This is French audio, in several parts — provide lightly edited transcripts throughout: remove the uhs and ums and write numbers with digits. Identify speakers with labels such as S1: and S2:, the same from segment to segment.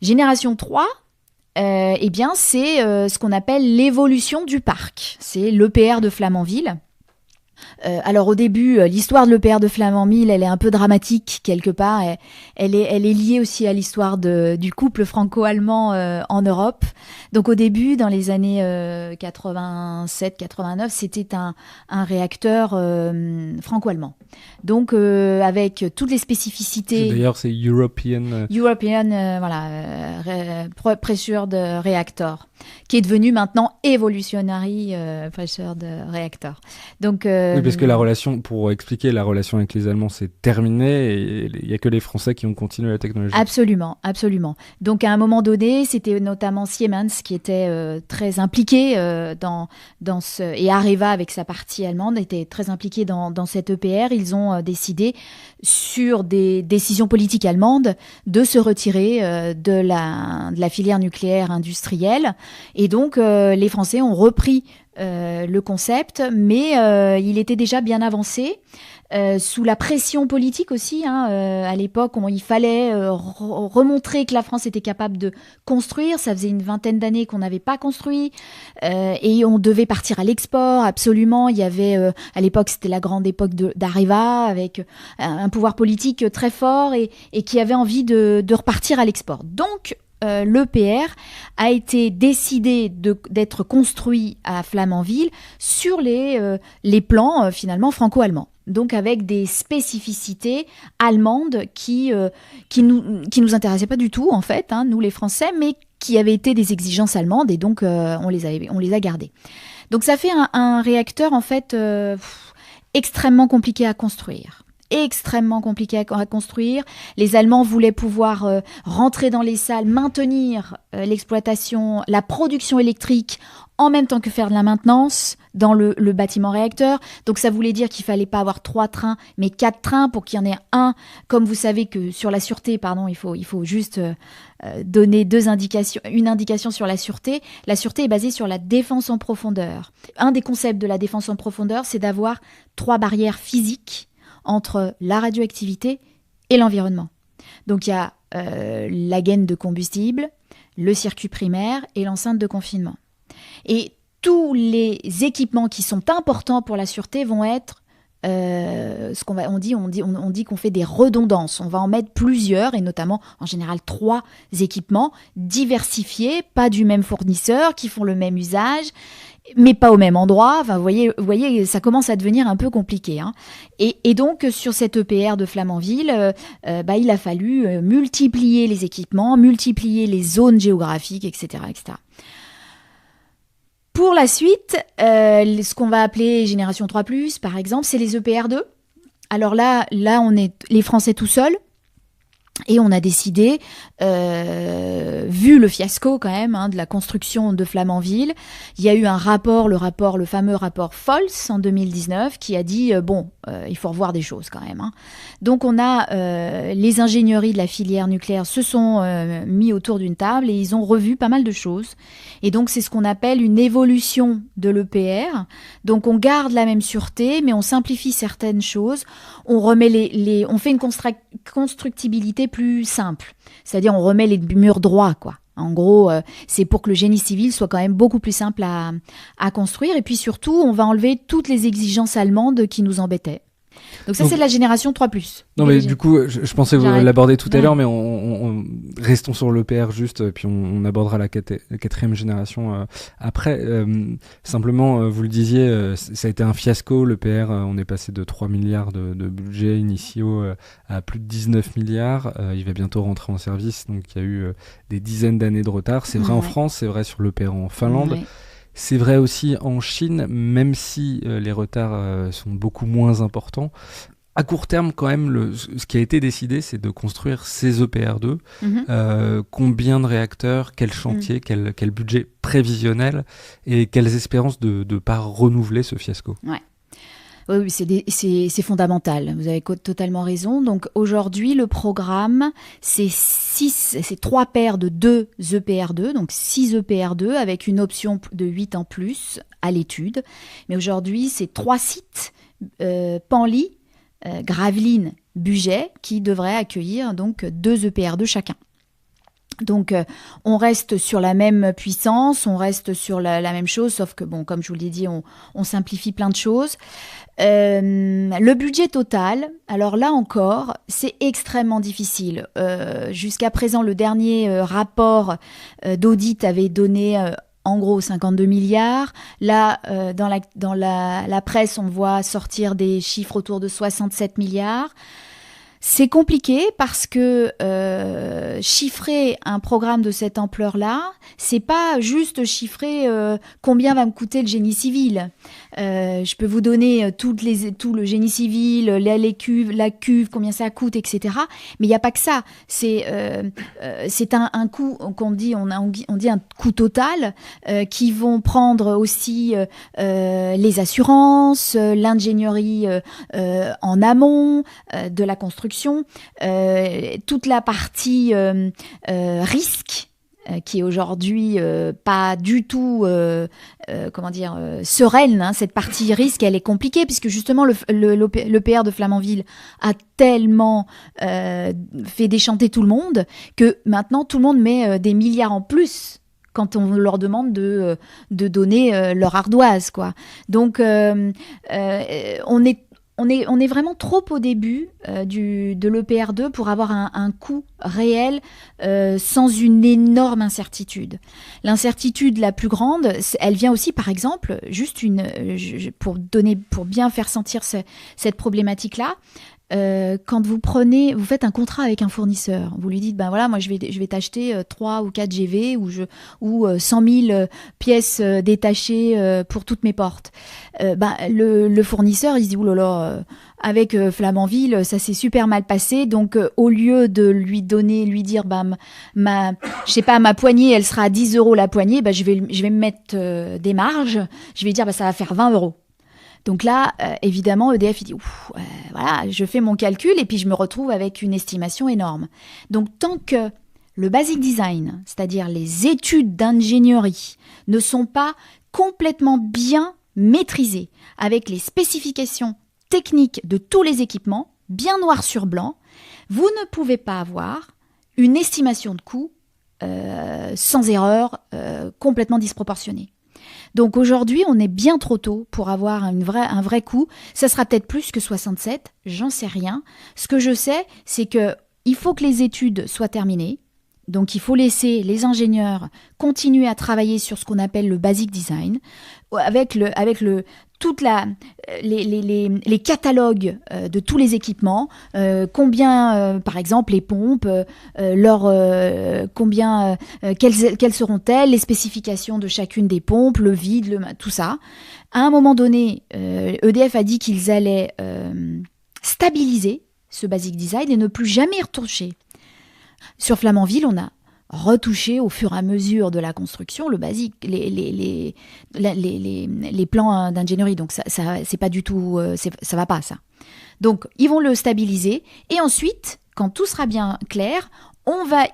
S1: Génération 3, eh bien, c'est ce qu'on appelle l'évolution du parc. C'est l'EPR de Flamanville. Alors au début, l'histoire de l'EPR de Flamanville, elle est un peu dramatique quelque part. Elle est liée aussi à l'histoire du couple franco-allemand en Europe. Donc au début, dans les années 87-89, c'était un réacteur franco-allemand. Donc avec toutes les spécificités.
S2: D'ailleurs, c'est European.
S1: European, pressure de réacteur, qui est devenu maintenant Evolutionary pressure de réacteur. Donc,
S2: Oui, parce que la relation, pour expliquer, la relation avec les Allemands, c'est terminé et il n'y a que les Français qui ont continué la technologie.
S1: Absolument, absolument. Donc à un moment donné, c'était notamment Siemens qui était très impliqué dans ce... Et Areva, avec sa partie allemande, était très impliqué dans cette EPR. Ils ont décidé, sur des décisions politiques allemandes, de se retirer de la filière nucléaire industrielle. Et donc les Français ont repris le concept, mais il était déjà bien avancé. Sous la pression politique aussi, à l'époque, il fallait remontrer que la France était capable de construire. Ça faisait une vingtaine d'années qu'on n'avait pas construit et on devait partir à l'export, absolument. Il y avait, à l'époque, c'était la grande époque d'Areva, avec un pouvoir politique très fort et qui avait envie de repartir à l'export. Donc, l'EPR a été décidé d'être construit à Flamanville sur les plans finalement franco-allemands. Donc avec des spécificités allemandes qui nous intéressaient pas du tout en fait, nous les Français, mais qui avaient été des exigences allemandes et donc on les a gardées. Donc ça fait un réacteur en fait extrêmement compliqué à construire. Extrêmement compliqué à construire. Les Allemands voulaient pouvoir rentrer dans les salles, maintenir l'exploitation, la production électrique en même temps que faire de la maintenance dans le bâtiment réacteur. Donc ça voulait dire qu'il fallait pas avoir 3 trains, mais 4 trains pour qu'il y en ait un. Comme vous savez que sur la sûreté, il faut juste donner une indication sur la sûreté. La sûreté est basée sur la défense en profondeur. Un des concepts de la défense en profondeur, c'est d'avoir 3 barrières physiques entre la radioactivité et l'environnement. Donc il y a la gaine de combustible, le circuit primaire et l'enceinte de confinement. Et tous les équipements qui sont importants pour la sûreté vont être on dit qu'on fait des redondances. On va en mettre plusieurs et notamment en général 3 équipements diversifiés, pas du même fournisseur, qui font le même usage, mais pas au même endroit. Enfin, vous voyez, ça commence à devenir un peu compliqué. Et donc, sur cette EPR de Flamanville, il a fallu multiplier les équipements, multiplier les zones géographiques, etc., etc. Pour la suite, ce qu'on va appeler Génération 3+, par exemple, c'est les EPR2. Alors là, on est les Français tout seuls. Et on a décidé, vu le fiasco quand même de la construction de Flamanville, il y a eu un rapport, le fameux rapport Fols en 2019, qui a dit il faut revoir des choses quand même. Donc on a les ingénieries de la filière nucléaire se sont mis autour d'une table et ils ont revu pas mal de choses. Et donc c'est ce qu'on appelle une évolution de l'EPR. Donc on garde la même sûreté, mais on simplifie certaines choses. On remet on fait une constructibilité plus simple. C'est-à-dire on remet les murs droits, quoi. En gros, c'est pour que le génie civil soit quand même beaucoup plus simple à construire. Et puis surtout, on va enlever toutes les exigences allemandes qui nous embêtaient. Donc ça, c'est de la génération 3+.
S2: Non, mais du coup, je pensais vous l'aborder tout à l'heure, mais restons sur l'EPR juste, puis on abordera la 4e génération après. Simplement, vous le disiez, ça a été un fiasco, l'EPR. On est passé de 3 milliards de budget initiaux à plus de 19 milliards. Il va bientôt rentrer en service, donc il y a eu des dizaines d'années de retard. C'est vrai en France, c'est vrai sur l'EPR en Finlande. Ouais. C'est vrai aussi en Chine, même si les retards sont beaucoup moins importants. À court terme, quand même, ce qui a été décidé, c'est de construire ces EPR2. Combien de réacteurs, quel chantier, quel budget prévisionnel et quelles espérances de ne pas renouveler ce fiasco.
S1: Ouais. Oui, c'est fondamental. Vous avez totalement raison. Donc aujourd'hui, le programme, c'est 3 paires de 2 EPR2, donc 6 EPR2 avec une option de 8 en plus à l'étude. Mais aujourd'hui, c'est 3 sites, Penly, Gravelines, Bugey, qui devraient accueillir donc 2 EPR2 chacun. Donc, on reste sur la même puissance, on reste sur la même chose, sauf que, bon, comme je vous l'ai dit, on simplifie plein de choses. Le budget total, alors là encore, c'est extrêmement difficile. Jusqu'à présent, le dernier rapport d'audit avait donné en gros 52 milliards. Là, dans la presse, on voit sortir des chiffres autour de 67 milliards. C'est compliqué parce que chiffrer un programme de cette ampleur-là, c'est pas juste chiffrer combien va me coûter le génie civil. Je peux vous donner tout le génie civil, les cuves, la cuve, combien ça coûte, etc. Mais il n'y a pas que ça. C'est un coût qu'on dit, on dit un coût total qui vont prendre aussi les assurances, l'ingénierie en amont de la construction. Toute la partie risque qui est aujourd'hui pas du tout sereine, hein. Cette partie risque, elle est compliquée puisque justement l'EPR de Flamanville a tellement fait déchanter tout le monde que maintenant tout le monde met des milliards en plus quand on leur demande de donner leur ardoise, quoi. Donc on est vraiment trop au début de l'EPR2 pour avoir un coût réel sans une énorme incertitude. L'incertitude la plus grande, elle vient aussi, par exemple, juste pour bien faire sentir cette problématique-là. Quand vous faites un contrat avec un fournisseur, vous lui dites, ben voilà, moi je vais t'acheter 3 ou 4 GV ou 100 000 pièces détachées pour toutes mes portes. Le fournisseur, il se dit, oulala, avec Flamanville, ça s'est super mal passé, donc au lieu de lui dire, ma poignée, elle sera à 10 € la poignée, je vais me mettre des marges, je vais dire, ça va faire 20 €. Donc là, évidemment, EDF, il dit, voilà, je fais mon calcul et puis je me retrouve avec une estimation énorme. Donc tant que le basic design, c'est-à-dire les études d'ingénierie, ne sont pas complètement bien maîtrisées, avec les spécifications techniques de tous les équipements, bien noir sur blanc, vous ne pouvez pas avoir une estimation de coût sans erreur, complètement disproportionnée. Donc aujourd'hui, on est bien trop tôt pour avoir un vrai coût. Ça sera peut-être plus que 67, j'en sais rien. Ce que je sais, c'est qu'il faut que les études soient terminées. Donc il faut laisser les ingénieurs continuer à travailler sur ce qu'on appelle le basic design, avec les catalogues de tous les équipements, combien par exemple les pompes, quelles seront-elles, les spécifications de chacune des pompes, le vide, tout ça. À un moment donné, EDF a dit qu'ils allaient stabiliser ce basic design et ne plus jamais y retoucher. Sur Flamanville, on a retouché au fur et à mesure de la construction le basique, les plans d'ingénierie. Donc ça c'est pas du tout, ça va pas ça. Donc ils vont le stabiliser et ensuite, quand tout sera bien clair,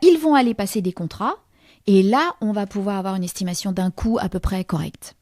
S1: ils vont aller passer des contrats et là on va pouvoir avoir une estimation d'un coût à peu près correct.